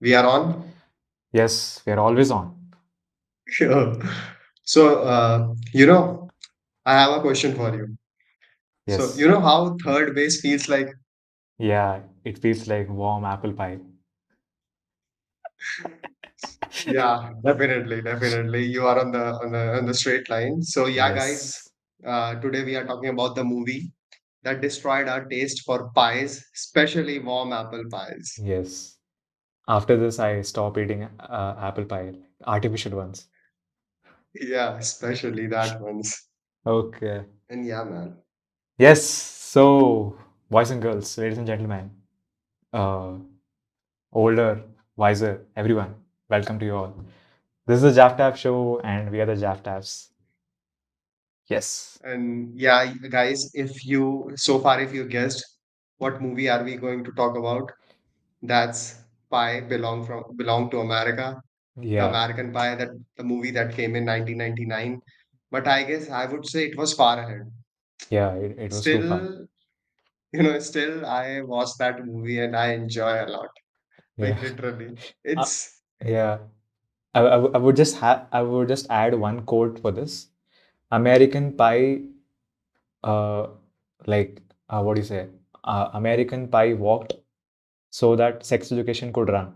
We are on. Yes, we are always on. Sure. So, I have a question for you. So, you Yes. know how third base feels like? Yeah, it feels like warm apple pie. Yeah, definitely, definitely. You are on the straight line. So, yeah, guys, Yes. today we are talking about the movie that destroyed our taste for pies, especially warm apple pies. Yes. After this, I stop eating apple pie, artificial ones. Yeah, especially that ones. Okay. And yeah, man. Yes. So, boys and girls, ladies and gentlemen, uh, older, wiser, everyone, welcome to you all. This is the Jaftaf show, and we are the Jaftafs. Yes. And yeah, guys, if you guessed what movie are we going to talk about? That's Pie belong to America, the Yeah. American Pie, that the movie that came in 1999. But I guess I would say it was far ahead. Yeah, it was too far. Still, still I watch that movie and I enjoy a lot. Yeah. Like literally, Uh, it's yeah. I would just add one quote for this. American Pie, uh, like what do you say? American Pie walked so that sex education could run.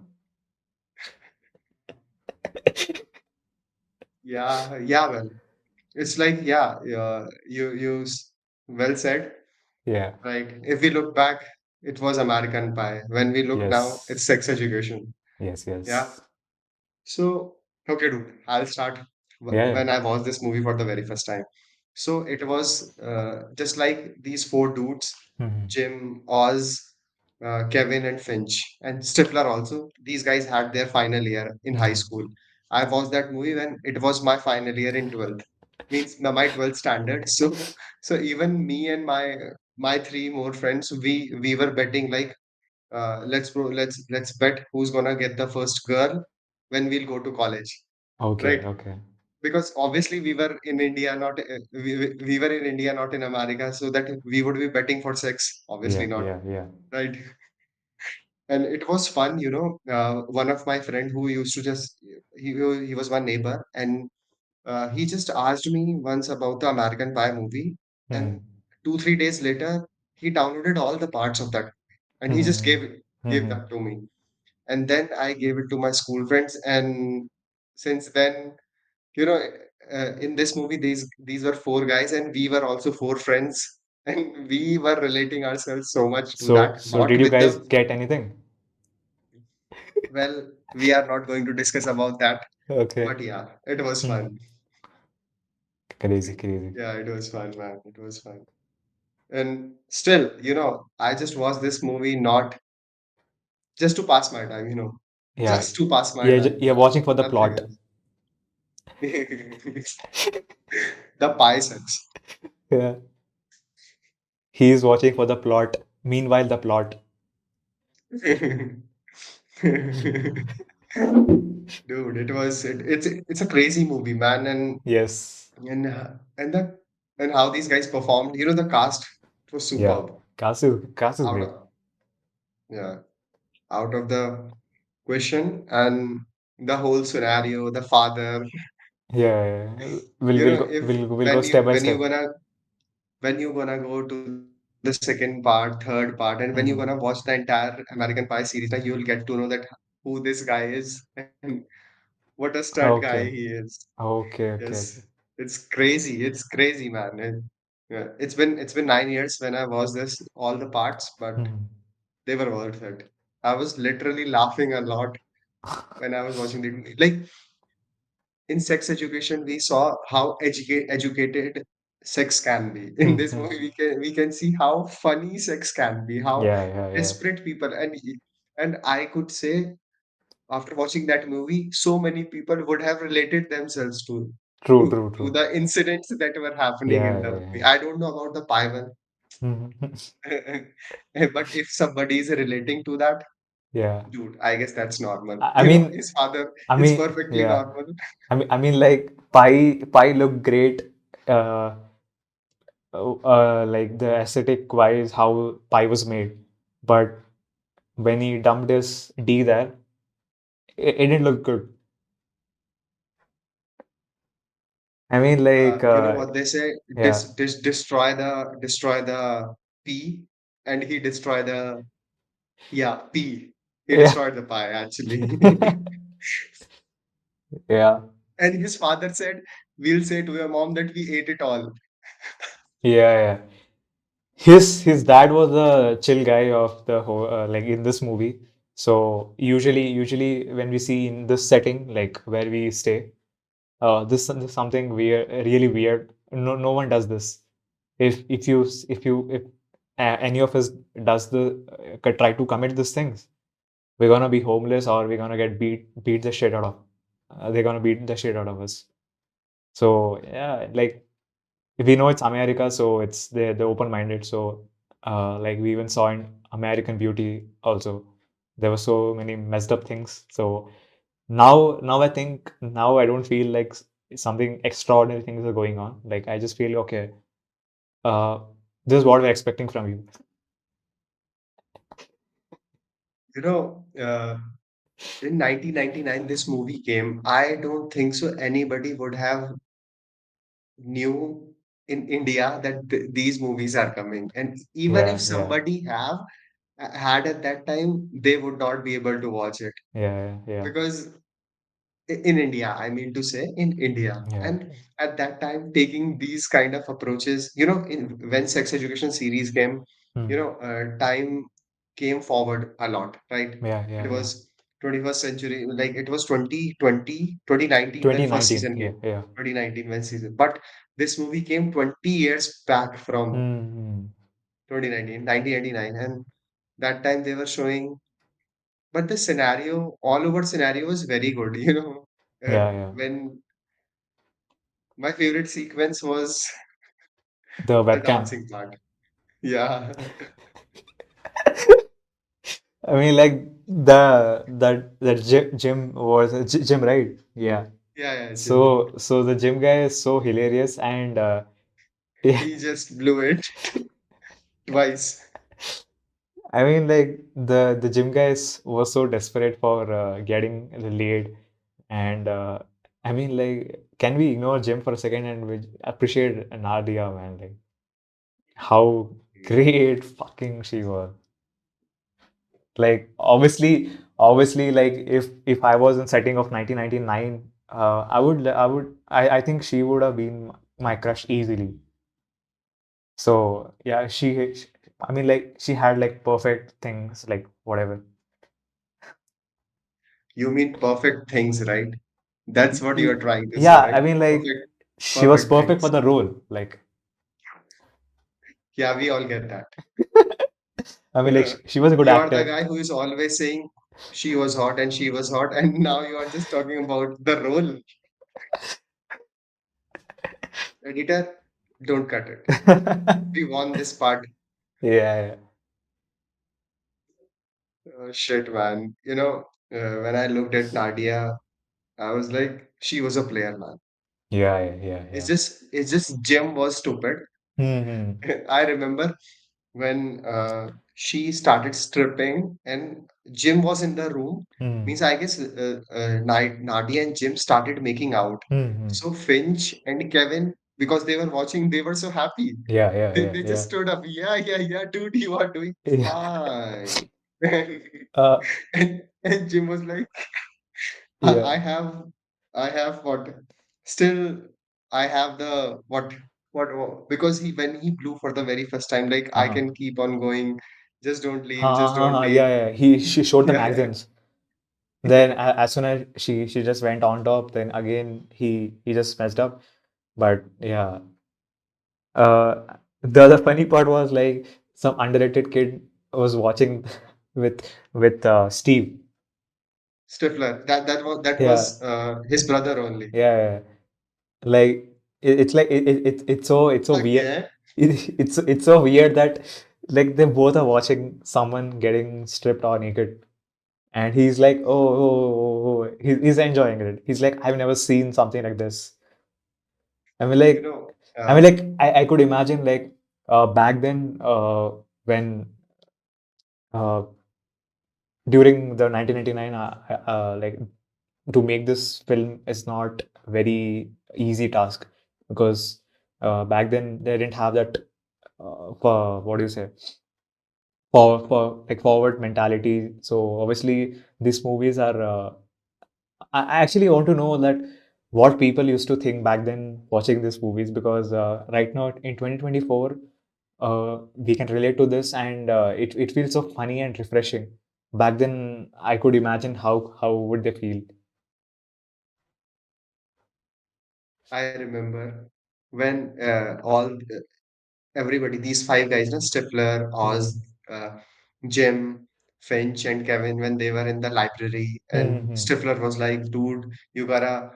yeah, yeah. Well, it's like well said. Yeah. Right. If we look back, it was American Pie. When we look now, Yes. it's sex education. Yes. Yeah. Yes. So, okay, dude, I'll start Yeah. when I watched this movie for the very first time. So it was just like these four dudes, Mhm. Jim, Oz, Kevin, and Finch, and Stifler also. These guys had their final year in high Mhm. school. I watched that movie when it was my final year in 12th, means my 12th standard. So even me and my three more friends, we were betting like let's bet who's gonna get the first girl when we'll go to college, Okay. right? Okay. Because obviously we were in India, not we were in India, not in America, so that we would be betting for sex, obviously Yeah. not, Yeah. Yeah. right? And it was fun, one of my friend who used to just he was my neighbor, and he just asked me once about the American Pie movie, and Mhm. 2 3 days later he downloaded all the parts of that and he just Mhm. gave Mhm. that to me. And then I gave it to my school friends, and since then, you know, in this movie, these were four guys, and we were also four friends, and we were relating ourselves so much to So, that. so Not did you with guys the get anything? well, we are not going to discuss about that, Okay. but yeah, it was Mhm. fun. Crazy. Crazy. Yeah, it was fun, man. It was fun. And still, I just watched this movie not just to pass my time, Yeah. just to pass my Yeah. time, You're watching for the nothing plot. else. The pie sucks. Yeah. He is watching for the plot. Meanwhile, the plot. Dude, it's a crazy movie, man, Yes. and that and how these guys performed. The cast was Yeah. superb. Cast is Out great. of yeah, out of the question, and the whole scenario, the father. Yeah. Yeah. If We'll go step by step. when you gonna go to the second part, third part, and when you gonna watch the Mhm. entire American Pie series, now you will get to know that who this guy is and what a stud guy he Okay. is. Okay. Okay. Yes, Okay. it's crazy. It's crazy, man. Yeah, it's been 9 years when I watched this all the parts, but Mhm. they were worth it. I was literally laughing a lot when I was watching the like in sex education. We saw how educated sex can be. In this Mhm. movie, we can see how funny sex can be, how Yeah. Yeah. Yeah. desperate people, and I could say after watching that movie, so many people would have related themselves True. to, True. to True. the incidents that were happening Yeah. in the Yeah. movie. Yeah. I don't know about the pie one, Mhm. but if somebody is relating to that, Yeah. dude, I guess that's normal. I mean, His father, I it's mean, perfectly yeah. normal. Like pie looked great. Uh, like the aesthetic wise, how pie was made. But when he dumped his D there, it didn't look good. I mean, like, You know what they say? yeah, Destroy the P, and he destroy the yeah P. He yeah, destroyed the pie actually. yeah, And his father said, "We'll say to your mom that we ate it all." yeah, yeah. His dad was the chill guy of the whole like in this movie. So usually when we see in this setting, like where we stay, this is something weird, really weird. No one does this. If any of us does try to commit these things, we're gonna be homeless or we're gonna get beat the shit out of. They're gonna beat the shit out of us. So yeah, like we know it's America, so it's they're open minded. So like we even saw in American Beauty also, there were so many messed up things. So now I think now I don't feel like something extraordinary things are going on. Like I just feel okay. Uh, this is what we're expecting from you. You know, in 1999, this movie came. I don't think so anybody would have knew in India that these movies are coming. And even if Yeah, yeah, somebody have had at that time, they would not be able to watch it yeah, yeah, because in India, I mean to say in India. yeah. And at that time, taking these kind of approaches, when sex education series came, Hmm. time came forward a lot, right? Yeah, It yeah, yeah. was 21st century, like it was 2019 when first 2019. season Yeah, came, yeah. 2019 when season. But this movie came 20 years back from Hmm. 2019, 1989, and that time they were showing, but the scenario, all over scenario was very good, Yeah, yeah. when my favorite sequence was The the webcam. dancing part. Yeah. I mean, like that Jim was Jim, right? Yeah. Yeah, yeah, Jim. So the gym guy is so hilarious, and yeah, He just blew it twice. I mean, like the gym guys was so desperate for getting the lead, and I mean, like, can we ignore Jim for a second and we appreciate Nadia, man? Like how great fucking she was. Like obviously, like if I was in setting of 1999, I think she would have been my crush easily. So yeah, I mean, like she had like perfect things, like whatever. You mean perfect things, right? That's what you're trying to say, Yeah, I right? mean, like Perfect, she was perfect perfect for things. the role. Like Yeah, we all get that. I mean, like she was a good You are the actor. guy who is always saying she was hot and she was hot, and now you are just talking about the role. Editor, don't cut it. We won this part. Yeah, Oh, shit, man. When I looked at Nadia, I was like, she was a player, man. yeah, yeah, yeah, It's yeah. just, it's just Jim was stupid. Hmm. I remember when she started stripping and Jim was in the room. Hmm. Means I guess Nadia and Jim started making out. Hmm. Hmm. So Finch and Kevin, because they were watching, they were so happy. Yeah, yeah, They yeah, just yeah. stood up. Yeah, yeah, yeah, dude, you are doing Yeah. fine. Uh, And Jim was like, yeah. I have, I have what? Still, I have the because when he blew for the very first time, like I Uh-huh. can keep on going. Just don't leave. Yeah, yeah. She showed the Yeah, yeah. magazines. Then as soon as she just went on top, then again he just messed up. But yeah, the other funny part was like some underrated kid was watching with Steve. Stifler. That Yeah, was his brother only. yeah, yeah. Like it's like it's so weird. Again, It's so weird that like they both are watching someone getting stripped or naked. And he's like, he's enjoying it. He's like, I've never seen something like this. I mean, you like, know, I could imagine like back then when uh, during the 1999, like to make this film is not very easy task because back then they didn't have that for what do you say for like forward mentality. So obviously these movies are. I actually want to know that what people used to think back then watching these movies because right now in 2024 we can relate to this and it feels so funny and refreshing. Back then I could imagine how would they feel. I remember when everybody, these five guys, no, Stifler, Oz, Hmm. uh, Jim, Finch, and Kevin, when they were in the library, and Hmm. Stifler was like, "Dude, you got a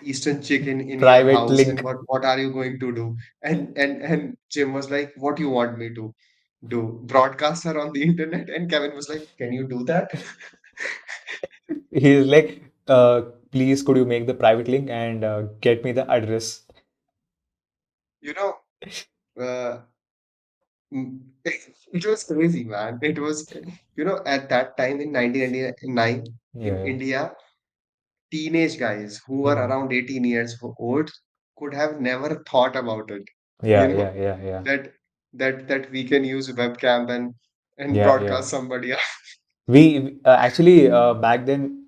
Eastern chicken in your Private house, and link. what are you going to do?" And Jim was like, "What do you want me to do? Broadcast her on the internet?" And Kevin was like, "Can you do that?" He's like, please could you make the private link and get me the address. You know, uh, it was crazy, man. It was, at that time in 1999 in Yeah. India, teenage guys who were Hmm. around 18 years old could have never thought about it. You Yeah, know, yeah, yeah, yeah. that that we can use webcam and Yeah, yeah. broadcast somebody else. We actually back then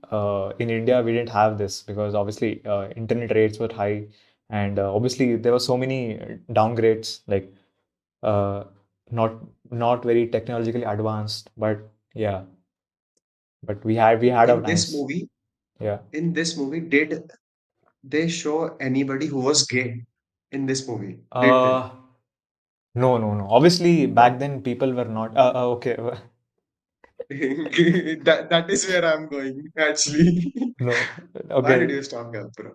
in India we didn't have this because obviously internet rates were high and obviously there were so many downgrades like uh, not not very technologically advanced but yeah but we had our In this times. movie, Yeah. did they show anybody who was gay in this movie? Did they? Uh, no. Obviously back No. then people were not okay. That is where I'm going, actually. No. Why did Okay. you stop that, bro?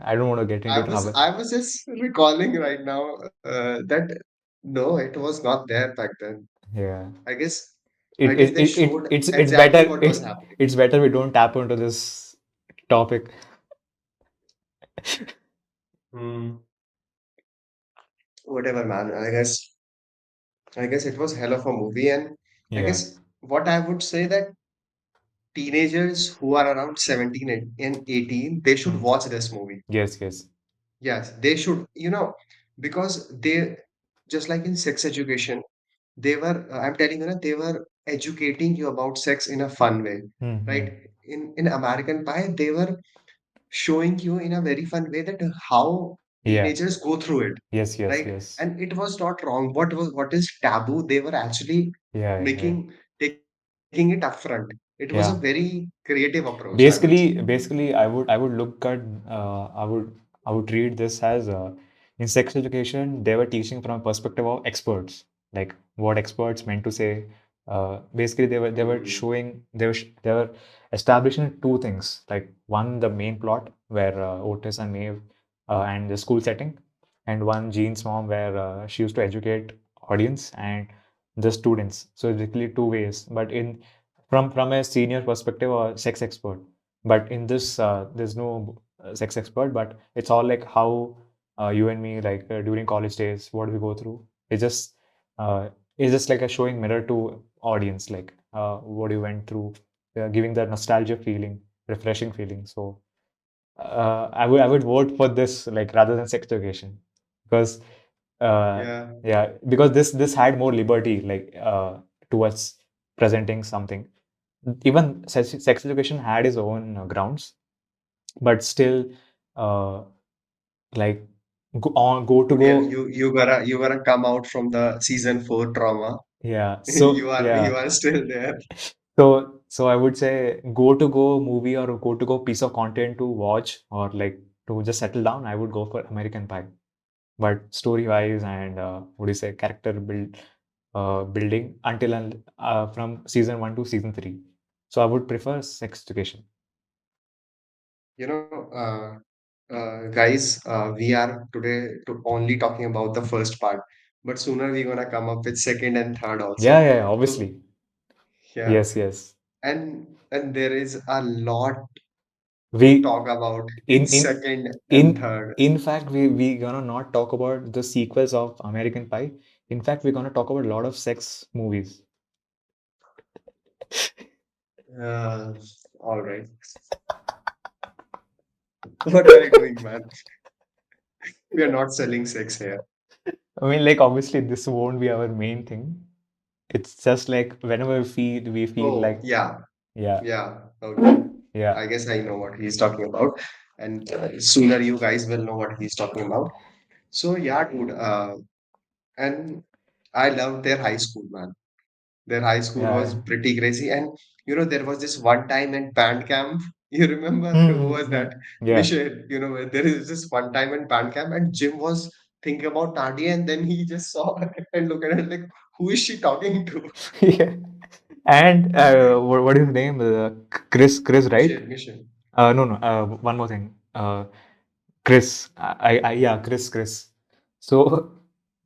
I don't want to get I into was trouble. I was just recalling right now that no, it was not there back then. Yeah. I guess It, I guess it, they it, it showed it's exactly better what was happening. it's better we don't tap into this topic. Hmm. Whatever, man. I guess it was hell of a movie, and I Yeah. guess what I would say that teenagers who are around 17 and 18, they should Hmm. watch this movie. Yes, yes. Yes, they should, because they, just like in sex education, they were, I'm telling you, they were educating you about sex in a fun way, Hmm. right? In American Pie, they were showing you in a very fun way that how Yeah. teenagers go through it, Yes, yes, right? yes. And it was not wrong. What is taboo? They were actually Yeah, yeah, yeah. making taking it upfront. It was a Yeah. very creative approach, I would say. Basically, I would look at I would read this as in sex education they were teaching from a perspective of experts, like what experts meant to say. Basically, they were Hmm. showing they were establishing two things, like one the main plot where Otis and Maeve and the school setting, and one Jean's mom where she used to educate audience and the students. So basically two ways, but in from a senior perspective or sex expert, but in this there's no sex expert, but it's all like how you and me like during college days what we go through. Uh, it's just like a showing mirror to audience, like what you went through, giving that nostalgia feeling, refreshing feeling. So I would vote for this like rather than sex education because uh, Yeah. yeah, because this had more liberty like towards presenting something. Even sex education had its own grounds, but still uh, like go to Yeah, go. you gotta come out from the season 4 trauma. Yeah, You so are yeah, you are still there. so I would say go movie or go to go piece of content to watch or like to just settle down. I would go for American Pie. But story wise and what do you say character building from season 1 to season 3, so I would prefer sex education. You know, guys, we are today only talking about the first part, but sooner we're gonna come up with second and third Yeah, also. yeah, yeah, So obviously. yeah, Yes, yes. and there is a lot we to talk about in in in second in and third. in fact we gonna not talk about the sequels of American Pie. In fact we're gonna talk about a lot of sex movies. Uh, all right. What are you doing, man? We are not selling sex here. I mean, like obviously this won't be our main thing. It's just like whenever we feel Oh, like yeah. yeah, Yeah. Okay. yeah, I guess I know what he's talking about. And sooner you guys will know what he's talking about. So, yeah, dude. And I loved their high school, man. Their high school yeah, was yeah. pretty crazy. And, there was this one time in band camp. You remember who was Mm-hmm. that? Yeah. Michelle. There is this one time in band camp, and Jim was thinking about Nadia, and then he just saw her and looked at her like, who is she talking to? Yeah. And what is his name? Chris, right? Michelle. No, no. One more thing. Chris. Yeah, Chris. So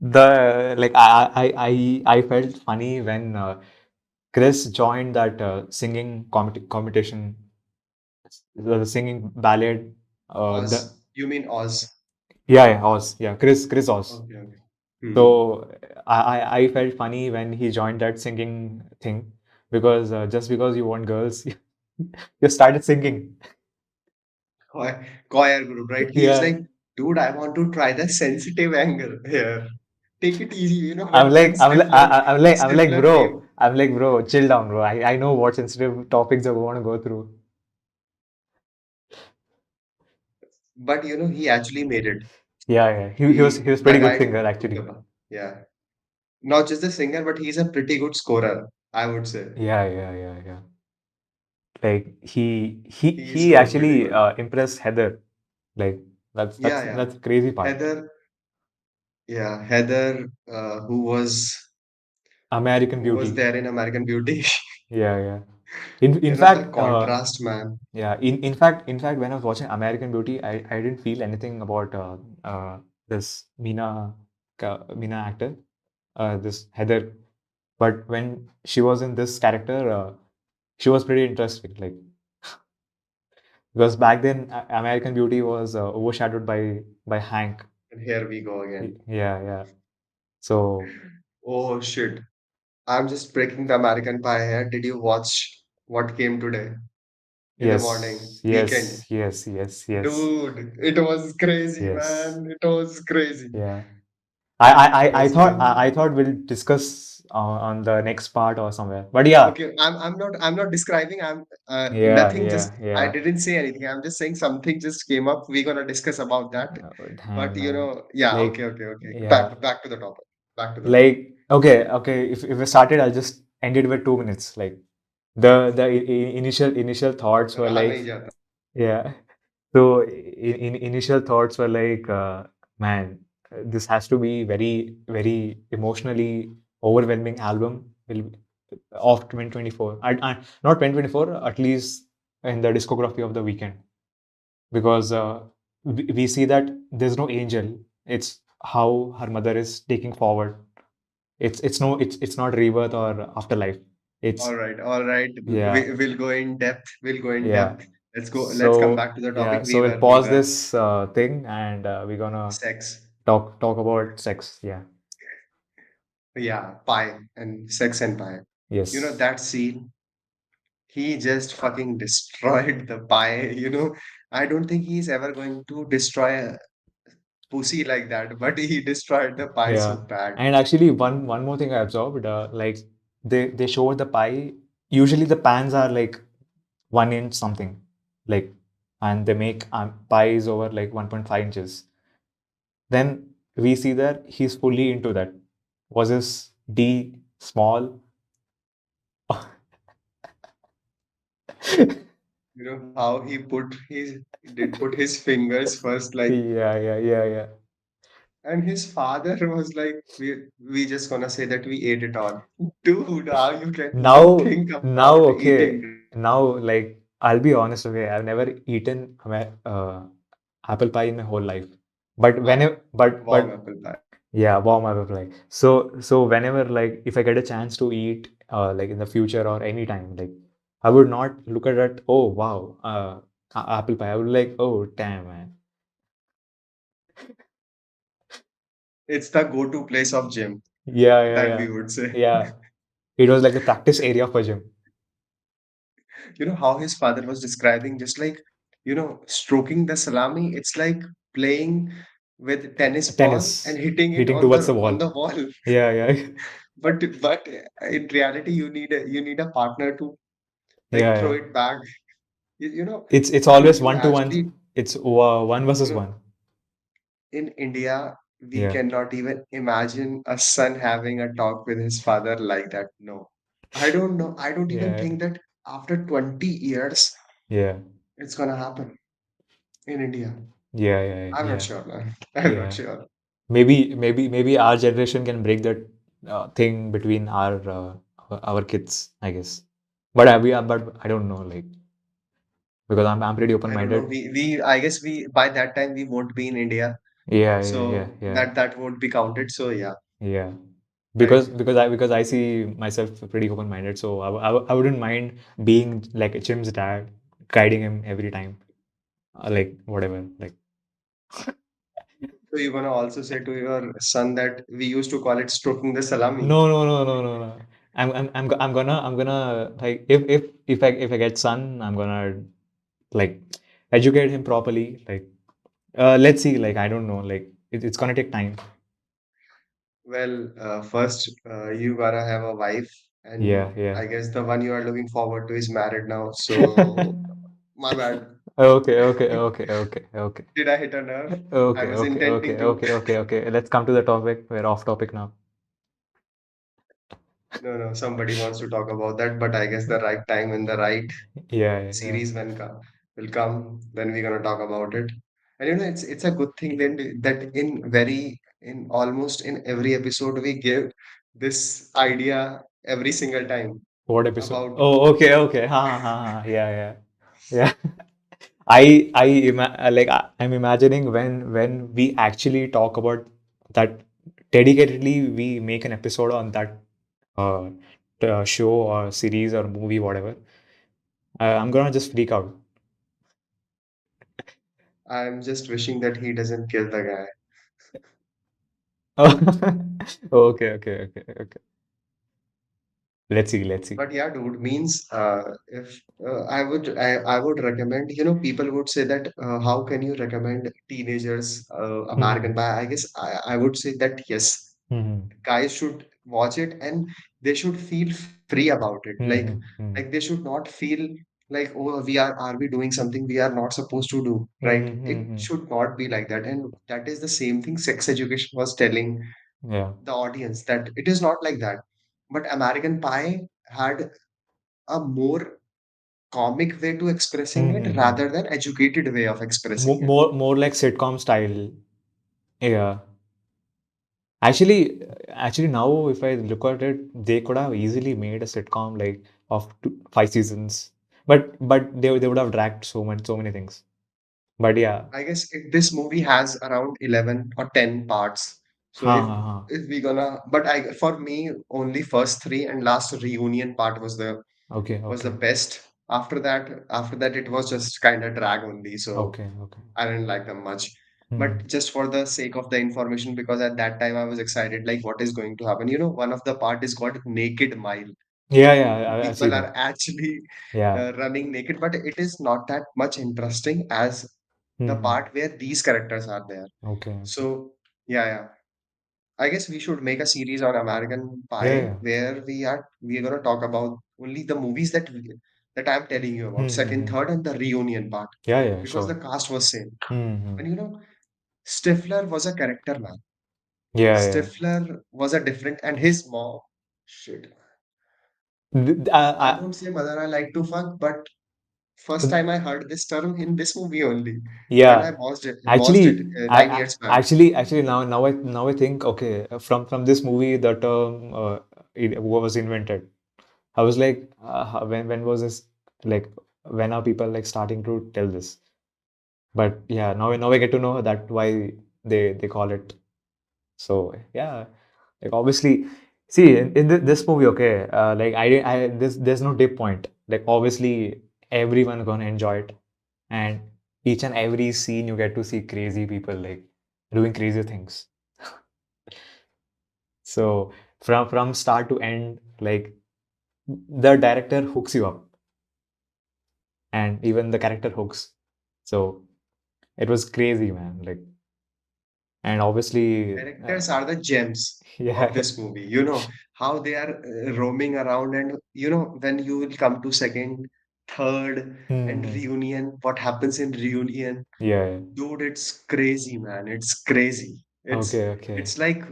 the like I felt funny when Chris joined that singing competition, the singing ballad. The Oz. You mean Oz? yeah, Oz. Yeah, Chris Oz. Okay, okay. Hmm. So I felt funny when he joined that singing thing because just because you want girls, you started singing. Choir group, right? He's Yeah, like, dude, I want to try the sensitive angle here. Take it easy, I'm when like I'm like Stifler came. I'm like bro, chill down, bro. I know what sensitive topics I want to go through. But he actually made it. Yeah, yeah. He He was the pretty good guy singer took the actually. bar. Yeah. Not just the singer, but he's a pretty good scorer, I would say. Yeah, yeah, yeah, yeah. Like He he scored pretty actually good. impressed Heather. Like Yeah, yeah. that's the crazy part. Heather, yeah, Heather, American who was Beauty. there in American Beauty. Yeah, yeah. In The fact, contrast, man. yeah. In fact, when I was watching American Beauty, I didn't feel anything about this Mina actor, this Heather. But when she was in this character, she was pretty interesting. Like because back then, American Beauty was overshadowed by Hank. And here we go again. Yeah, yeah. So Oh shit. I'm just breaking the American pie here. Did you watch what came today in the morning? Weekend. yes, Dude, it was crazy, yes, man. It was crazy. yeah. It was crazy. I thought we'll discuss on the next part or somewhere. But yeah, Okay, I'm not describing. I'm yeah, nothing. yeah, Just I yeah. didn't say anything. I'm just saying something just came up. We're gonna discuss about that. But Damn, man. yeah. Like, Okay, okay, okay. yeah, Back to the topic. Back to the topic. like okay. If we started, I'll just end it with 2 minutes. Like initial thoughts were रहा like नहीं जाता. yeah. So initial thoughts were like, man, this has to be very emotionally overwhelming album of 2024. Not 2024, at least in the discography of the weekend, because we see that there's no angel. It's how her mother is taking forward. It's not rebirth or afterlife. It's All right. yeah, We'll go in depth. We'll go in yeah. depth. Let's go. Let's come So back to the yeah, topic. so we'll We pause were this thing and we're gonna sex. talk about sex. Yeah. Yeah, pie and sex and pie. Yes. That scene, he just fucking destroyed the pie. I don't think he's ever going to destroy a pussy like that, but he destroyed the pie so Yeah. bad. And actually, one more thing I observed, like they show the pie. Usually, the pans are like 1 inch something, like, and they make pies over like 1.5 inches. Then we see that he's fully into that. Was his D small? How he did put his fingers first, like, Yeah. and his father was like, we just gonna say that we ate it all. Dude, how you can even think about Okay. eating Now, like, I'll be honest, okay, I've never eaten apple pie in my whole life. But warm, whenever, warm apple pie? yeah, warm apple pie. So whenever, like, if I get a chance to eat, like in the future or any time, like, I would not look at it. Oh wow, apple pie. I would like, oh damn, man. It's the go-to place of gym, Yeah, yeah, that yeah, we would say. yeah. It was like the practice area for gym. You know how his father was describing, just like, stroking the salami. It's like playing with tennis ball and Tennis, hitting it hitting on towards the the wall. wall. Yeah, yeah, But in reality, you need a partner to like yeah, throw yeah. it back. You know, It's you always you one to one. actually, It's one you versus know one. in India, we Yeah, cannot even imagine a son having a talk with his father like that. No, I don't know. I don't even yeah, think that after 20 years yeah, it's gonna happen in India. yeah, yeah, I'm not yeah, sure, man. I'm not yeah. sure. Maybe our generation can break that thing between our kids, I guess. But I don't know, like, because I'm pretty I don't know. open-minded. I guess we by that time we won't be in India, Yeah, yeah, yeah, so yeah, that won't be counted. So yeah, yeah. right. Because I see myself pretty open-minded, so I wouldn't mind being like a Jim's dad, guiding him every time, like whatever, like. So you're gonna also say to your son that we used to call it stroking the salami. No, no, no, no, no, no. I'm gonna like if I get son, I'm gonna like educate him properly. Like let's see. Like I don't know. Like it's gonna take time. Well, first, you gotta have a wife, and Yeah, yeah. I guess the one you are looking forward to is married now. So, my bad. Okay, okay, okay, okay, okay. Did I hit a nerve? I Okay, was okay, intending okay, to. okay, okay, okay. Let's come to the topic. We're off topic now. No, no, somebody wants to talk about that, but I guess the right time and the right Yeah, yeah. series will come, then we're gonna talk about it. And it's a good thing then that in almost in every episode we give this idea every single time What episode? about. Oh, okay, okay. Ha, ha, ha, ha. Yeah, yeah, yeah. I'm imagining when we actually talk about that dedicatedly, we make an episode on that uh, show or series or movie, whatever. I'm gonna just freak out. I'm just wishing that he doesn't kill the guy. Okay, okay, okay, okay. Let's see, let's see. But yeah, dude, means if I would recommend, people would say that how can you recommend teenagers Hmm. American Pie? I guess I would say that yes, Hmm. guys should watch it and they should feel free about it. Hmm. Hmm. Like they should not feel like, oh, are we doing something we are not supposed to do, right? Hmm. It Hmm. should not be like that. And that is the same thing sex education was telling Yeah. the audience that it is not like that. But American Pie had a more comic way to expressing it Hmm. rather than educated way of expressing it. More like sitcom style. Yeah. Actually, now if I look at it, they could have easily made a sitcom like of 5 seasons, but they would have dragged so many things. But yeah, I guess this movie has around 11 or 10 parts. So ha ha ha. if we gonna, but I for me only first three and last reunion part Okay, was the okay, best. After that it was just kind of drag only. So okay, okay. I didn't like them much. Hmm. But just for the sake of the information, because at that time I was excited, like what is going to happen. One of the part is called Naked Mile. Yeah, yeah, I've People seen it. are actually Yeah. running naked, but it is not that much interesting as the Hmm. part where these characters are there. Okay, okay. So, yeah, yeah. I guess we should make a series on American Yeah, Pie yeah. where we're gonna talk about only the movies that I'm telling you about, second, Hmm. third, and the reunion part, Yeah, yeah, because the sure. cast was same. Hmm. And Stifler was a character, man. Yeah, yeah. Stifler was a different, and his mom, shit. I I, won't say mother I like to fuck, but first time I heard this term in this movie only when I yeah. watched it Actually, 9 years back. actually now I think okay from this movie the term it was invented. I was like when was this like when are people like starting to tell this? But yeah, now I get to know that why they call it. So yeah, like obviously, see in this movie, okay, like there's no dip point. Like obviously, everyone gonna enjoy it, and each and every scene you get to see crazy people like doing crazy things. So from start to end, like the director hooks you up. and even the character hooks. So it was crazy, man. Like, and obviously, Characters are the gems of yeah. this movie. You know how they are roaming around, and you know when you will come to second, third, and Hmm. reunion. What happens in reunion? Yeah. Yeah. Dude, it's crazy, man. It's crazy. Okay. Okay. It's like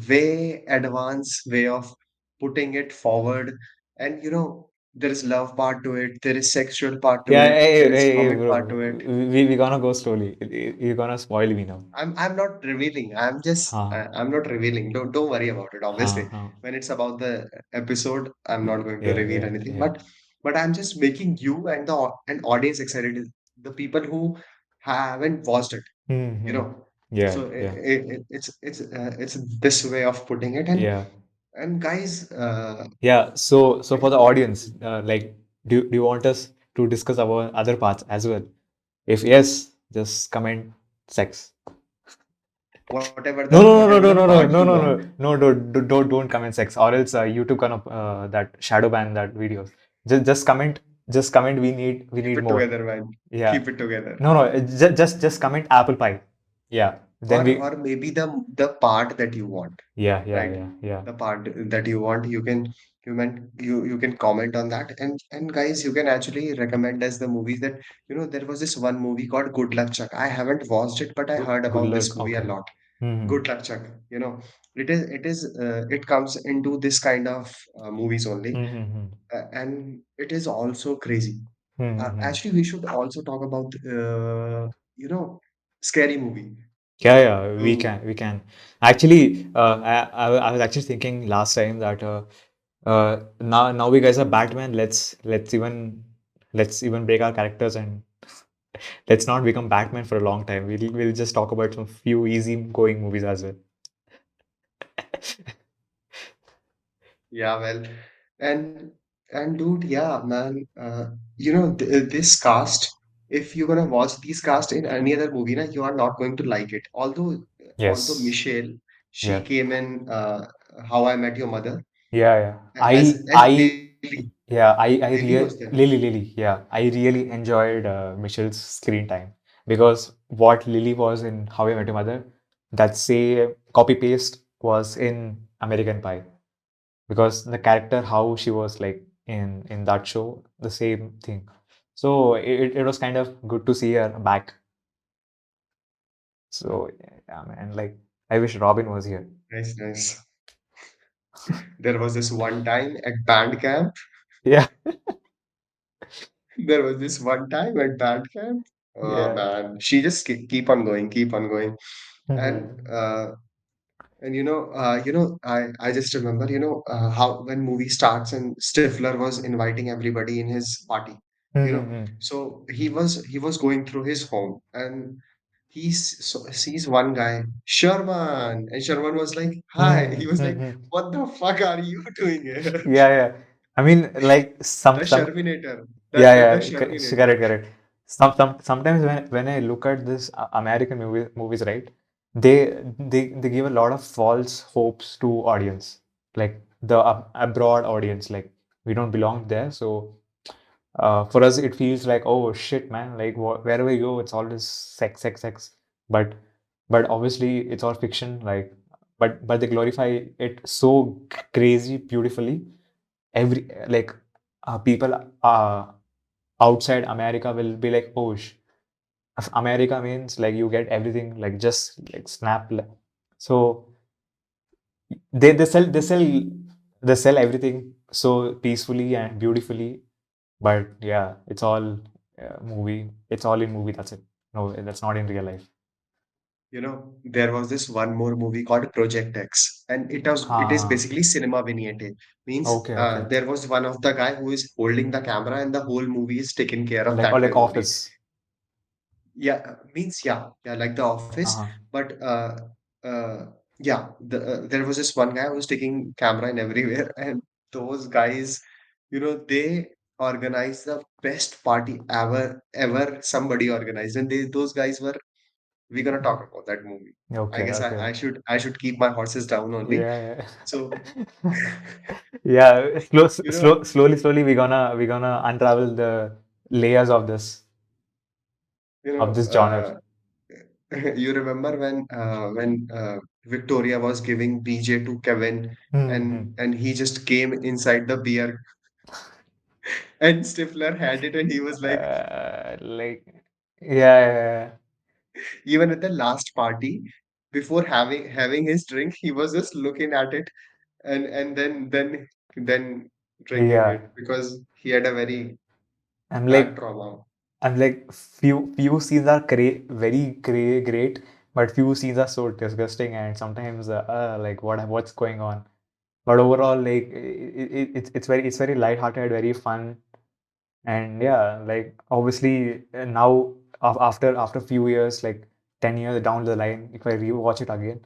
way advanced way of putting it forward. And you know, there is love part to it, there is sexual part to Yeah. it, Hey, there is hey, hey, comic bro. part to it. We gonna go slowly. You're gonna spoil me now. I'm not revealing. Huh. I'm not revealing. Don't worry about it. Huh. Obviously, Huh. when it's about the episode, I'm not going to Yeah. reveal Yeah. anything. Yeah. But I'm just making you and and audience excited. The people who haven't watched it, Hmm. you Hmm. know. Yeah. So Yeah. it's this way of putting it. Yeah. And guys, Yeah. So I for the think audience, like, do you want us to discuss our other parts as well? If yes, just comment sex. No, no, no, whatever no, the no, no, part no, you no, want. no, no, don't comment sex, or else YouTube gonna that shadow ban that videos. Just comment, just comment. We Keep need it more. together, man. Yeah. Keep it together. No, no, just comment apple pie. Yeah. Then we. Or maybe the part that you want, Yeah, yeah, right? yeah, yeah. The part that you want, you can comment on that. And guys, you can actually recommend us the movies that, you know, there was this one movie called Good Luck Chuck. I haven't watched it, but I heard Good about this luck. movie a Okay. lot. Hmm. Good Luck Chuck. You know, it comes into this kind of movies only, Hmm. and it is also crazy. Hmm. Actually, we should also talk about you know, scary movie. Yeah, yeah, we Oh, can, we can. Actually, I was actually thinking last time that now we guys are Batman. Let's even break our characters and let's not become Batman for a long time. We'll just talk about some few easy going movies as well. yeah, well, and and dude, yeah, man, you know, this cast, if you're gonna watch these cast in any other movie, na, you are not going to like it. Although Yes. Michelle, she Yeah. came in How I Met Your Mother Yeah, yeah. as Lily. Yeah, I Lily was really, there. Lily, yeah, I really enjoyed Michelle's screen time because what Lily was in How I Met Your Mother, that same copy paste was in American Pie because the character how she was like in that show, the same thing. So it was kind of good to see her back. So yeah, man, like I wish Robin was here. Nice, nice. There was this one time at band camp. Yeah, There was this one time at band camp. Oh yeah. man, she just keep on going, keep on going. And Hmm. I just remember, how when movie starts and Stifler was inviting everybody in his party, you know. Hmm. So he was going through his home, and sees one guy, Sherman, and Sherman was like, "Hi." Hmm. He was like, Hmm. "What the fuck are you doing here?" Yeah, yeah. I mean, like The some. Sherminator, Yeah, the yeah. Sherminator. Correct, correct. Sometimes when I look at this American movies, right? They give a lot of false hopes to audience, like the abroad audience. Like we don't belong there, so for us it feels like, oh shit, man. Like wherever you go, it's always sex, sex, sex. But but obviously it's all fiction. Like but they glorify it so crazy beautifully. Every like people outside America will be like, oh, America means like you get everything like just like snap. So they sell everything so peacefully and beautifully. But yeah, it's all movie. It's all in movie. That's it. No, that's not in real life. You know, there was this one more movie called Project X, and it is Ah, basically cinema vignette. Means okay, okay. there was one of the guy who is holding the camera, and the whole movie is taken care of Like or that way like only. Office. Yeah, means yeah, like The Office. Uh-huh. But yeah, there was this one guy who was taking camera in everywhere, and those guys, they organized the best party ever somebody organized, and those guys were. We're gonna talk about that movie. I Okay, guess okay. I should keep my horses down only. Yeah, So, yeah. Yeah, you know, slowly, we're gonna unravel the layers of this You of know, this genre. you remember when Victoria was giving BJ to Kevin, Hmm. and he just came inside the beer, and Stifler had it, and he was like, Like, yeah, yeah, even at the last party, before having his drink, he was just looking at it, and then yeah. drinking Yeah. it because he had a very I'm bad like, trauma. few scenes are great, but few scenes are so disgusting, and sometimes like what's going on. But overall, like it's very lighthearted, very fun, and yeah, like obviously now after few years, like 10 years down the line, if I rewatch it again,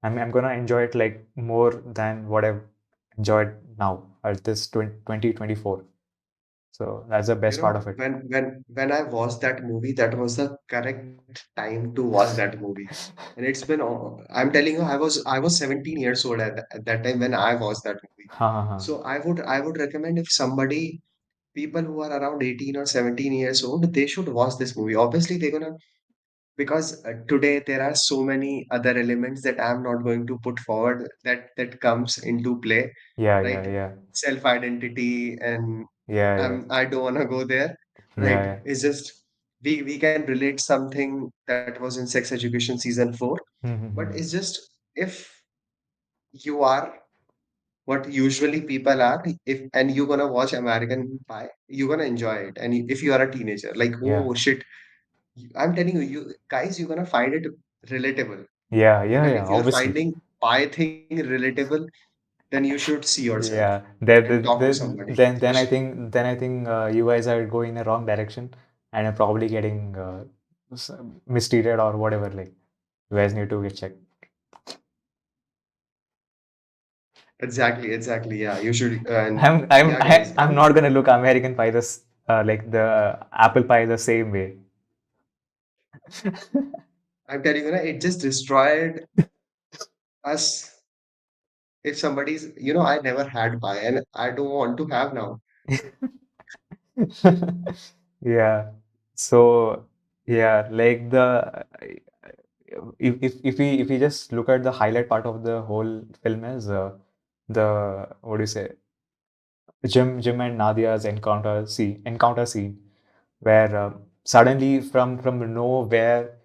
I'm gonna enjoy it like more than what I've enjoyed now at this 2024. So that's the You best part know, of it. when I watched that movie, that was the correct time to watch that movie. And it's been, I'm telling you, I was 17 years old at that time when I watched that movie. Ha ha ha. So I would recommend if somebody, people who are around 18 or 17 years old, they should watch this movie. Obviously, they're gonna, because today there are so many other elements that I'm not going to put forward that comes into play, Yeah, yeah, right? yeah, Self identity, and yeah, yeah, I don't want to go there, right? yeah, It's just we can relate something that was in Sex Education season 4, yeah. but it's just, if you are what usually people are, if and you're gonna watch American Pie, you're gonna enjoy it. And if you are a teenager, like, Yeah, oh shit, I'm telling you, you guys, you're gonna find it relatable. yeah, yeah, And yeah. if you're Obviously. finding pie thing relatable, then you should see yourself Yeah. and talk to somebody. Then I think you guys are going in the wrong direction, and are probably getting mistreated or whatever. Like, you guys need to get checked. Exactly, exactly. Yeah, you should. And I'm I'm yeah, I, guys, I'm not gonna look American Pie this like the apple pie the same way. I'm telling you, it just destroyed us. If somebody's, I never had pie and I don't want to have now. Yeah. So yeah, like if we just look at the highlight part of the whole film is the what do you say, Jim and Nadia's encounter scene where suddenly from nowhere,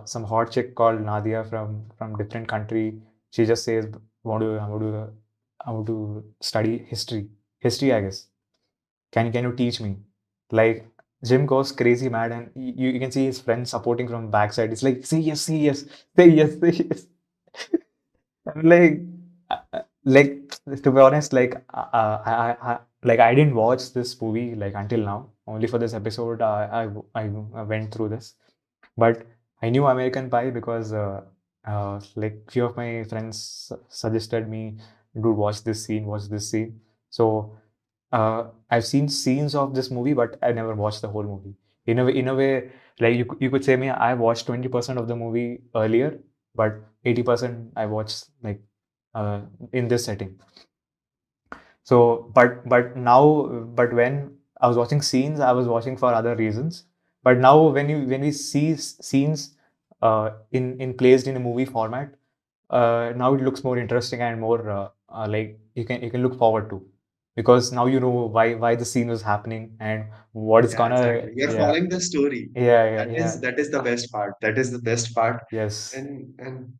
some hot chick called Nadia from different country, she just says, I want to study history, I guess. Can you teach me? Like, Jim goes crazy mad, and you can see his friends supporting from backside. It's like, say yes, say yes, say yes, say yes. I'm like, to be honest, like, I didn't watch this movie like until now. Only for this episode, I went through this, but I knew American Pie because like few of my friends suggested me, dude, watch this scene. So I've seen scenes of this movie, but I never watched the whole movie. In a way, like you could say me, I watched 20% of the movie earlier, but 80% I watched like uh, in this setting. So, but when I was watching scenes, I was watching for other reasons. But now, when we see scenes in placed in a movie format, now it looks more interesting and more like you can look forward to, because now you know why the scene was happening and what is Yeah, gonna, exactly. You're yeah, following the story. yeah, yeah, That yeah, is that is the best part. That is the best part. yes, And and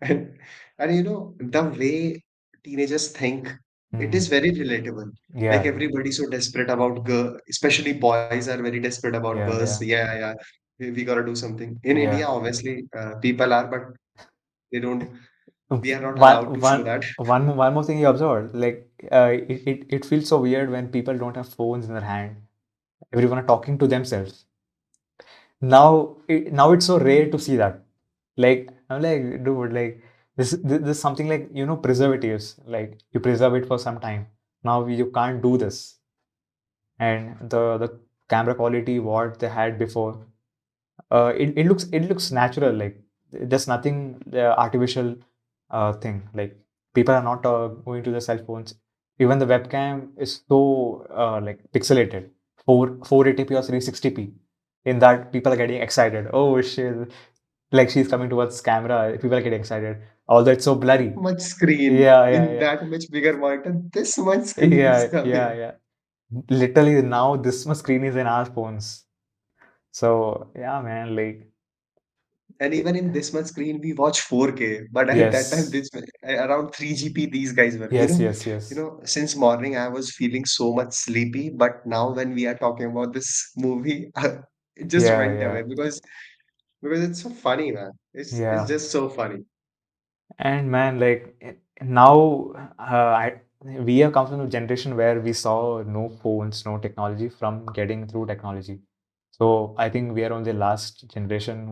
the way teenagers think, it is mm, very relatable. Like, yeah, everybody's so desperate about girl, especially boys are very desperate about yeah, girls. yeah, Yeah, yeah. We gotta do something. In yeah. India, obviously, people are, but they don't. We are not allowed One, to show one, that. one more thing you observed, like it feels so weird when people don't have phones in their hand. Everyone are talking to themselves. Now it's so rare to see that. Like, I'm like, dude, like this is something like, preservatives. Like, you preserve it for some time. Now you can't do this. And the camera quality what they had before, it looks natural. Like, there's nothing artificial thing. Like, people are not going to the cell phones. Even the webcam is so like pixelated. 480p or 360p. In that, people are getting excited. Oh shit! Like she's coming towards camera. People are getting excited. Although it's so blurry. Much screen Yeah, yeah, in yeah, that much bigger monitor. This much screen is yeah, yeah, coming. yeah. Literally now, this much screen is in our phones. So yeah, man. Like And even in this much screen, we watch 4K. But at that time, yes, this around 3 GP, these guys were. yes, yes, yes. Since morning I was feeling so much sleepy. But now when we are talking about this movie, it just Yeah, went yeah, away because it's so funny, man. It's yeah. just so funny. And man, like now, we have come from a generation where we saw no phones, no technology from getting through technology. So I think we are on the last generation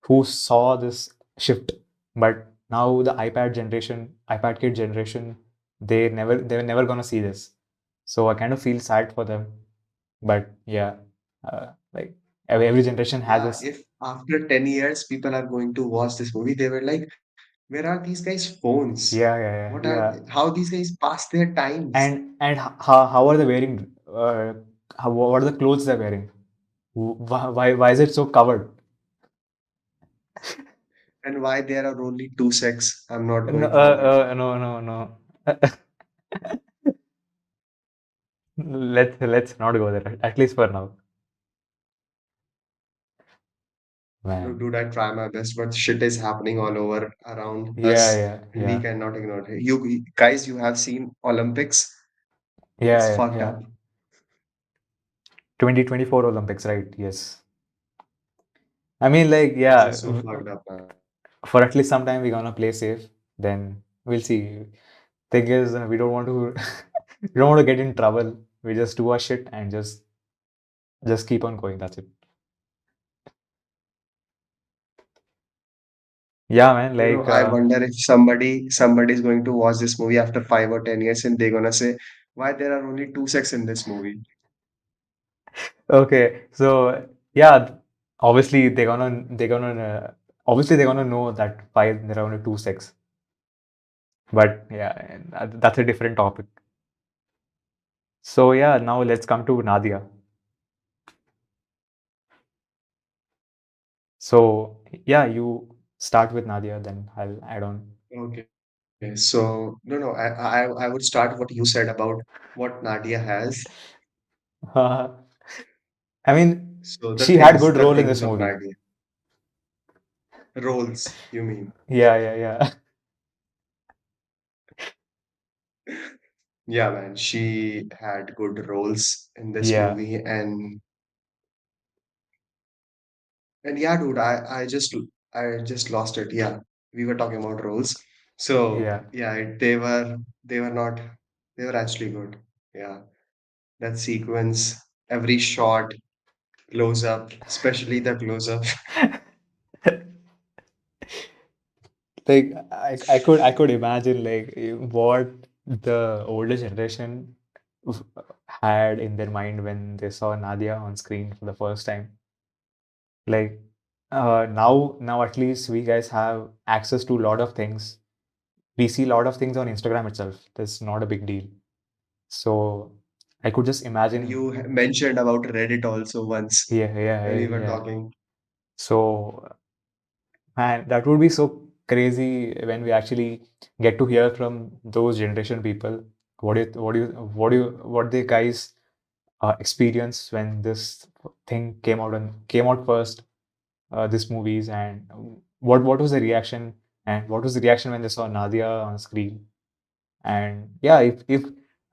who saw this shift. But now the iPad generation, iPad kid generation, they were never gonna see this. So I kind of feel sad for them. But yeah, like every generation has Yeah, this. if after 10 years people are going to watch this movie, they were like, where are these guys' phones? Yeah, yeah, yeah, yeah. How these guys pass their times? And how are they wearing? What are the clothes they're wearing? Why is it so covered? And why there are only two sex? I'm not No, going forward. no, no, no. Let's not go there. At least for now, Look, man. dude, I try my best, but shit is happening all over around Yeah, us, yeah, and we yeah, cannot ignore it. You guys, you have seen Olympics? It's yeah, yeah, fucked yeah. up. 2024 Olympics, right? Yes. I mean, like, It's yeah. just so fucked up, man. For at least some time, we're gonna play safe. Then we'll see. Thing is, we don't want to. We don't want to get in trouble. We just do our shit and just keep on going. That's it. Yeah, man. Like, I wonder if somebody is going to watch this movie after 5 or 10 years, and they're gonna say, "Why there are only two sex in this movie?" okay, so yeah, obviously obviously they're gonna know that five there are only two sex. But yeah, and that's a different topic. So yeah, now let's come to Nadia. So yeah, you start with Nadia, then I'll add on. Okay. So no, no, I would start what you said about what Nadia has. I mean, So she had good the role in things this of movie. Nadia, roles, you mean? Yeah, yeah, yeah, Yeah, man, she had good roles in this yeah, movie, and yeah, dude, I just lost it. Yeah, we were talking about roles. So yeah. yeah, they were not they were actually good. Yeah, that sequence, every shot, close up, especially the close up. Like I could imagine like what the older generation w- had in their mind when they saw Nadia on screen for the first time. Like now at least we guys have access to a lot of things. We see a lot of things on Instagram itself. That's not a big deal. So I could just And imagine. you mentioned about Reddit also once Yeah, yeah, when we yeah, were yeah. talking. So man, that would be so crazy when we actually get to hear from those generation people. What the guys experience when this thing came out first, this movies, and what was the reaction, and what was the reaction when they saw Nadia on screen. And yeah, if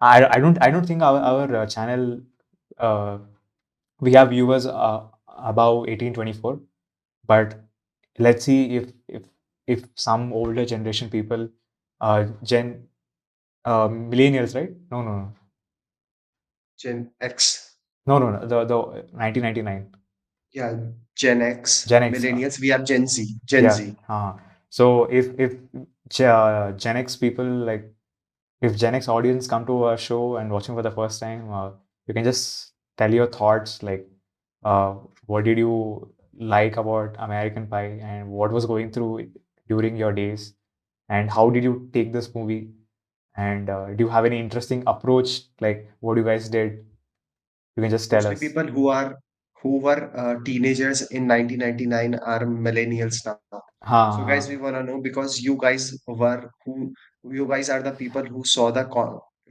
I don't think our channel, uh, we have viewers above 18-24, but let's see if some older generation people, gen millennials, right? Gen X. No, the 1999 Yeah, Gen X, Gen X. millennials. We have Gen Z. Gen Yeah. Z. So if Gen X people, like if Gen X audience come to our show and watching for the first time, you can just tell your thoughts, like uh, what did you like about American Pie, and what was going through during your days, and how did you take this movie, and do you have any interesting approach, like what you guys did. You can just tell Mostly us. people who were teenagers in 1999 are millennials now. So guys, we Ha. wanna know because you guys were you guys are the people who saw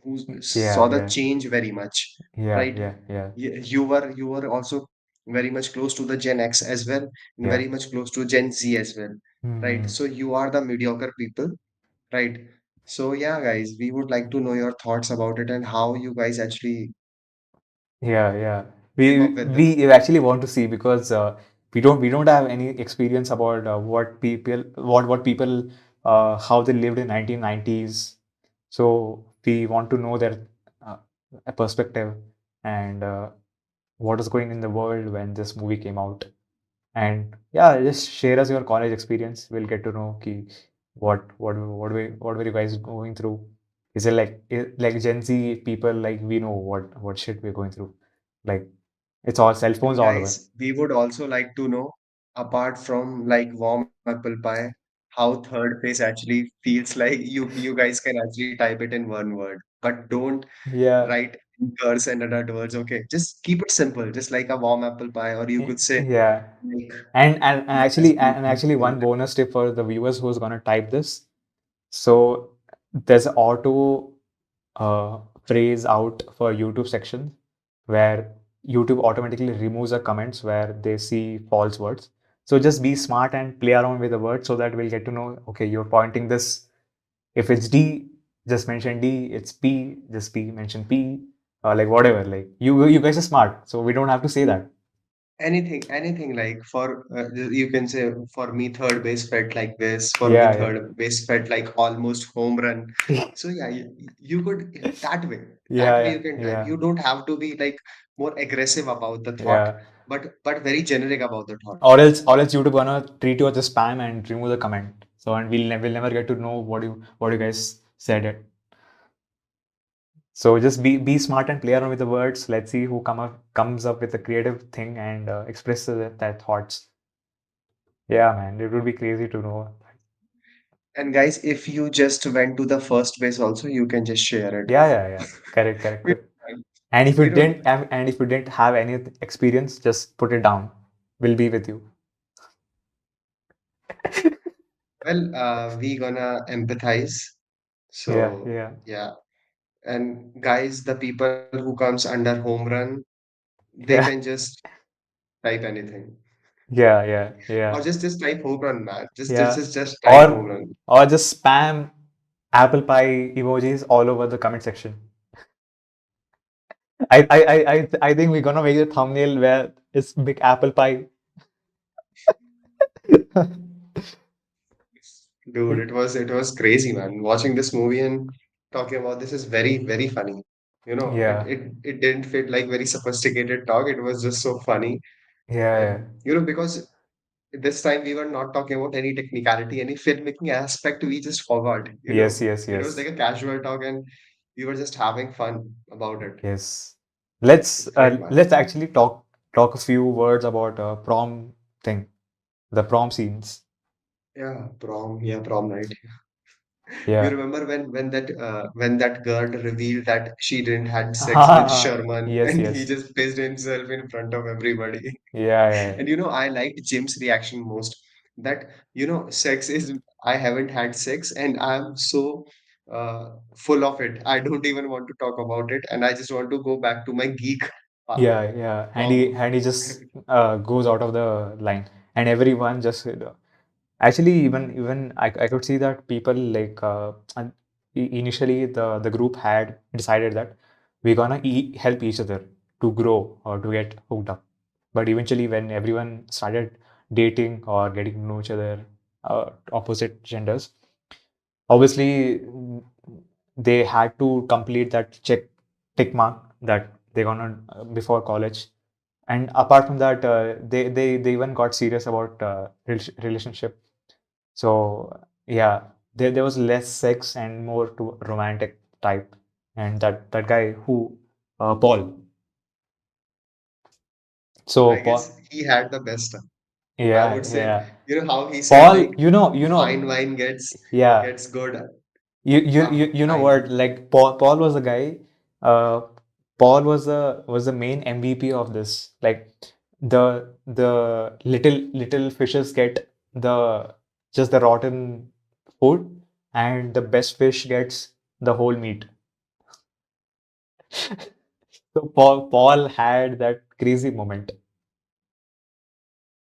who saw Yeah, the yeah, change very much, yeah, right? yeah, yeah, You were also very much close to the Gen X as well, and yeah. very much close to Gen Z as well, right? Hmm. So you are the mediocre people, right? So yeah, guys, we would like to know your thoughts about it and how you guys actually Yeah, yeah. came We up with this. we actually want to see because we don't have any experience about what people how they lived in 1990s. So we want to know their uh, perspective and what is going in the world when this movie came out. And yeah, just share us your college experience. We'll get to know what were you guys going through? Is it like Gen Z people like we know what shit we're going through? Like it's all cell phones And all over. guys, we would also like to know, apart from like warm apple pie, how third phase actually feels like. You guys can actually type it in one word, but don't Yeah, write in curse and other words. Okay, just keep it simple, just like a warm apple pie, or you could say yeah. like And yes, actually one bonus tip for the viewers who's gonna type this. So there's an auto phrase out for YouTube section where YouTube automatically removes the comments where they see false words. So just be smart and play around with the word so that we'll get to know, okay, you're pointing this. If it's D, just mention D. It's P, just P, mention P. Like whatever. Like you guys are smart, so we don't have to say that. anything like for you can say for me third base felt like this, for me Yeah, yeah. third base felt like almost home run. So yeah, you could that Yeah, way yeah, you can type. yeah, You don't have to be like more aggressive about the thought, yeah. but very generic about the thought. Or else YouTube gonna treat you as a spam and remove the comment. So and we'll never get to know what you guys said it. So just be smart and play around with the words. Let's see who comes up with a creative thing and expresses their thoughts. Yeah, man, it would be crazy to know. And guys, if you just went to the first base also, you can just share it. Yeah, yeah, yeah. Correct, correct. We don't mind. And We don't mind. if you didn't have any experience, just put it down. We'll be with you. Well, we gonna empathize. Yeah, So yeah, yeah. And guys, the people who comes under home run, they can yeah, just type anything. yeah, yeah, Or yeah, just type home run, man. yeah. Just type home Or run. or just spam apple pie emojis all over the comment section. I think we're gonna make a thumbnail where it's big apple pie. Dude, it was crazy, man. Watching this movie and talking about this is very funny. You know, it Yeah, it it didn't feel like very sophisticated talk. It was just so funny. yeah, yeah. And because this time we were not talking about any technicality, any filmmaking aspect, we just forgot. Yes, yes, It was yes, like a casual talk and we were just having fun about it. yes. Let's Great, man. let's actually talk a few words about prom thing, the prom scenes. Yeah, prom night. You Yeah. remember when that girl revealed that she didn't had sex with Ah, Sherman yes, and he yes. just pissed himself in front of everybody. Yeah, yeah, And I liked Jim's reaction most. That sex is I haven't had sex and I'm so full of it. I don't even want to talk about it, and I just want to go back to my geek uh, yeah, yeah. And he prom. and he just goes out of the line, and everyone just actually even I could see that people like initially the group had decided that we're gonna help each other to grow or to get hooked up, but eventually when everyone started dating or getting to know each other, opposite genders, obviously they had to complete that tick mark that they're gonna before college. And apart from that, they even got serious about relationship. So yeah, there was less sex and more to romantic type. And that guy who Paul. So I Paul, guess he had the best. I yeah, would say, yeah. how he said Paul, like you know, fine wine yeah. gets good. You Ah, know I what? Like Paul was the guy. Uh, Paul was the main MVP of this. Like the little fishes get the just the rotten food, and the best fish gets the whole meat. So Paul had that crazy moment.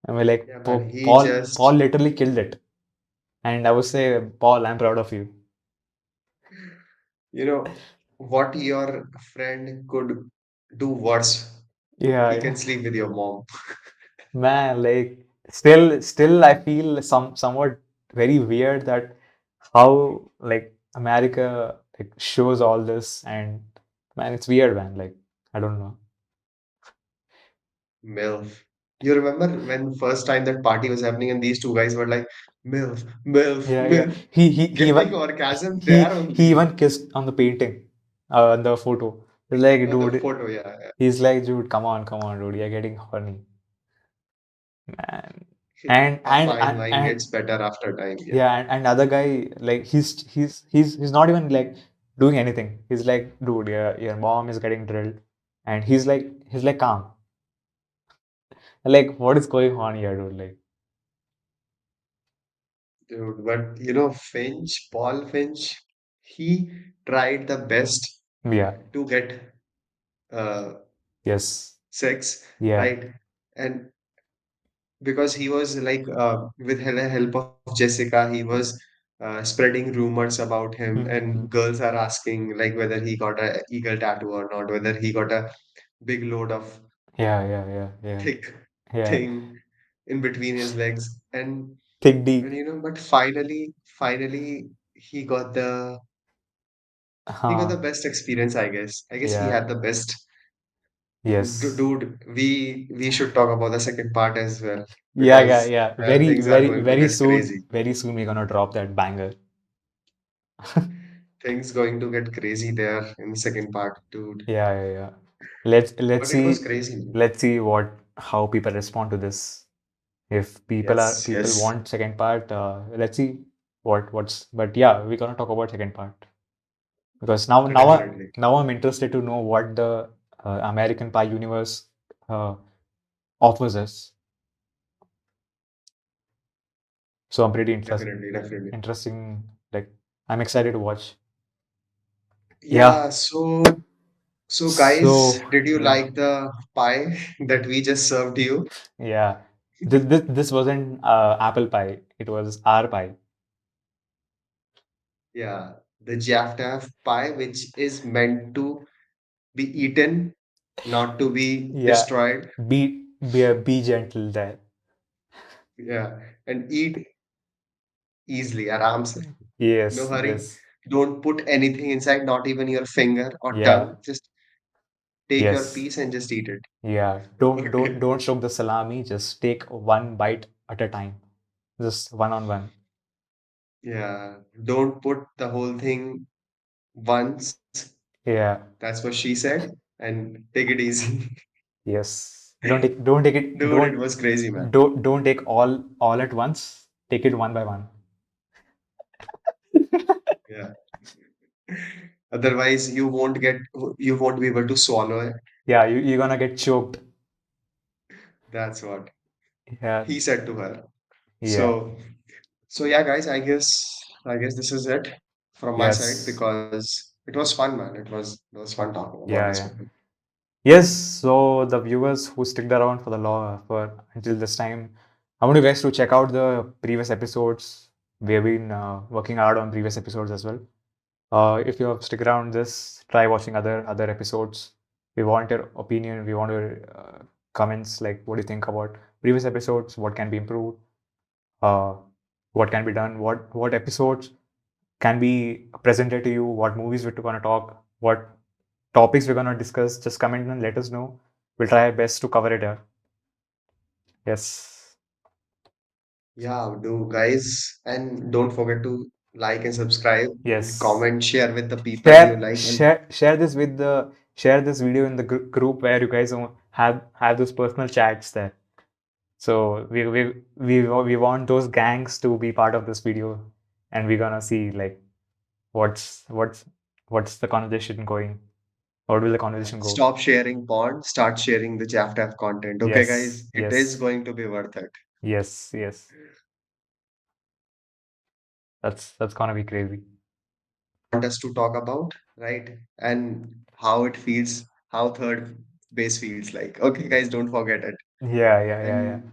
I mean, like Yeah, man, he Paul just, literally killed it, and I would say, Paul, I'm proud of you. you know, what your friend could do worse. Yeah, He yeah. can sleep with your mom. Man, like still I feel somewhat very weird that how like America like shows all this, and man, it's weird, man. Like I don't know. MILF. You remember when first time that party was happening and these two guys were like, MILF, MILF, Yeah, yeah. MILF, He getting even orgasm there he only even kissed on the painting, on the photo. It's like, on the dude, photo. Yeah, he's like, dude, come on, dude, you're getting horny, man. yeah. And A and fine and, wine and gets better after time. Yeah. yeah, and other guy, like he's not even like doing anything. He's like, dude, your mom is getting drilled, and he's like calm. Like, what is going on here, dude? Like, Dude, but Finch, Paul Finch, he tried the best yeah, to get uh, yes, sex, yeah, right? And because he was like, with the help of Jessica, he was spreading rumors about him, mm-hmm. and girls are asking like whether he got a eagle tattoo or not, whether he got a big load of Yeah, yeah, yeah, yeah, thick yeah. thing in between his legs, and Thick D. but finally he got the Huh. best experience, I guess. I guess he Yeah. had the best. And Yes. dude, we should talk about the second part as well Yeah, yeah, because yeah. things are going to get crazy. Very soon we're gonna drop that banger. Things going to get crazy there in the second part, dude. Yeah, yeah, yeah. But it was crazy, man. Let's see what how people respond to this. If Yes, people yes, want second part, let's see what's. But yeah, we're gonna talk about second part because definitely, now I'm interested to know what the American Pie universe uh, offers us. So I'm pretty definitely. interesting. Like I'm excited to watch. Yeah. Yeah, so guys, So did you yeah, like the pie that we just served you? yeah. This wasn't apple pie. It was our pie. Yeah, the Jaftaf pie, which is meant to be eaten, not to be Yeah. destroyed. Be gentle there. Yeah, and eat easily, aram se. No Yes. hurry. Yes. Don't put anything inside, not even your finger or Yeah. tongue. Just take your Yes. piece and just eat it. Yeah. Don't choke the salami. Just take one bite at a time. Just one on one. Yeah, don't put the whole thing once. Yeah. That's what she said. And take it easy. Yes. Don't take it Dude, it was crazy, man. don't take all at once. Take it one by one. Yeah. Otherwise, you won't be able to swallow it. Yeah, you're gonna get choked. That's what Yeah. he said to her. Yeah. So, so yeah, guys, I guess this is it from my side Yes. because it was fun, man. It was fun talking about Yeah, this yeah. with you. Yes, so the viewers who sticked around for the law for until this time, I want you guys to check out the previous episodes. We have been working hard on previous episodes as well. If you have stick around this, try watching other episodes. We want your opinion. We want your comments. Like, what do you think about previous episodes? What can be improved? Uh, what can be done? What episodes can be presented to you? What movies we're gonna talk? What topics we're gonna discuss? Just comment and let us know. We'll try our best to cover it here. Yes. Yeah, do guys, and don't forget to like and subscribe and Yes. comment, share with the people you like, and Share this with the share this video in the group where you guys have those personal chats there. So we want those gangs to be part of this video, and we're gonna see like what's what's what's the conversation going. How will the conversation go? Stop sharing porn, start sharing the Jaftaf content. Okay, Yes, guys, it is yes, going to be worth it. yes, yes. That's gonna be crazy. Want us to talk about, right? And how it feels, how third base feels like. Okay, guys, don't forget it. Yeah, yeah, yeah, yeah. And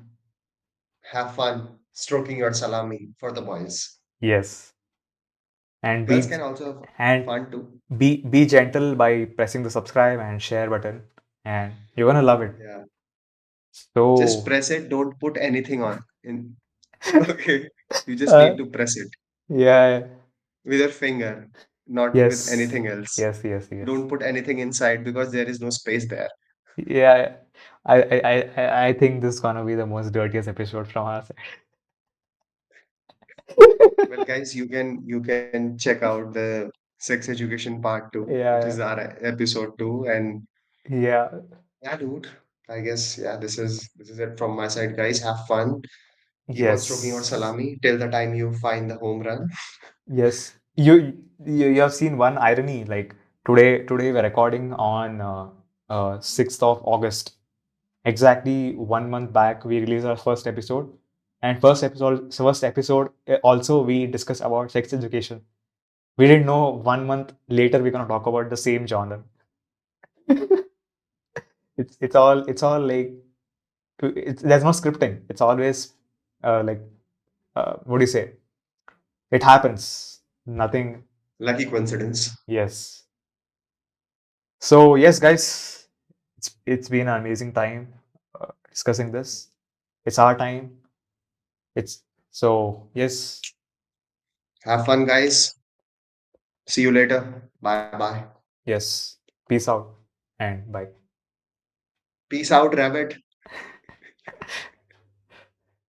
have fun stroking your salami for the boys. Yes, and Girls be can also have and fun too. be gentle by pressing the subscribe and share button, and you're gonna love it. Yeah. Just So, press it, don't put anything on. In okay. You just uh, need to press it yeah, with your finger, not with yes, anything else. yes, yes, yes, Don't put anything inside because there is no space there. yeah. I think this is gonna be the most dirtiest episode from our side. Well, guys, you can check out the sex education part two, which is Yeah, our episode two. And yeah, yeah, dude, I guess yeah, this is it from my side, guys. Have fun. Keep on stroking your yes, salami till the time you find the home run. yes. You have seen one irony, like today we're recording on 6th of August. Exactly 1 month back, we released our first episode, and first episode also we discussed about sex education. We didn't know 1 month later we're gonna talk about the same genre. It's all like there's no scripting. It's always like what do you say? It happens. Nothing. Lucky coincidence. Yes. So yes, guys, it's been an amazing time discussing this. It's our time. It's so yes, Have fun, guys. See you later. Bye bye. yes. Peace out and bye. Peace out, rabbit.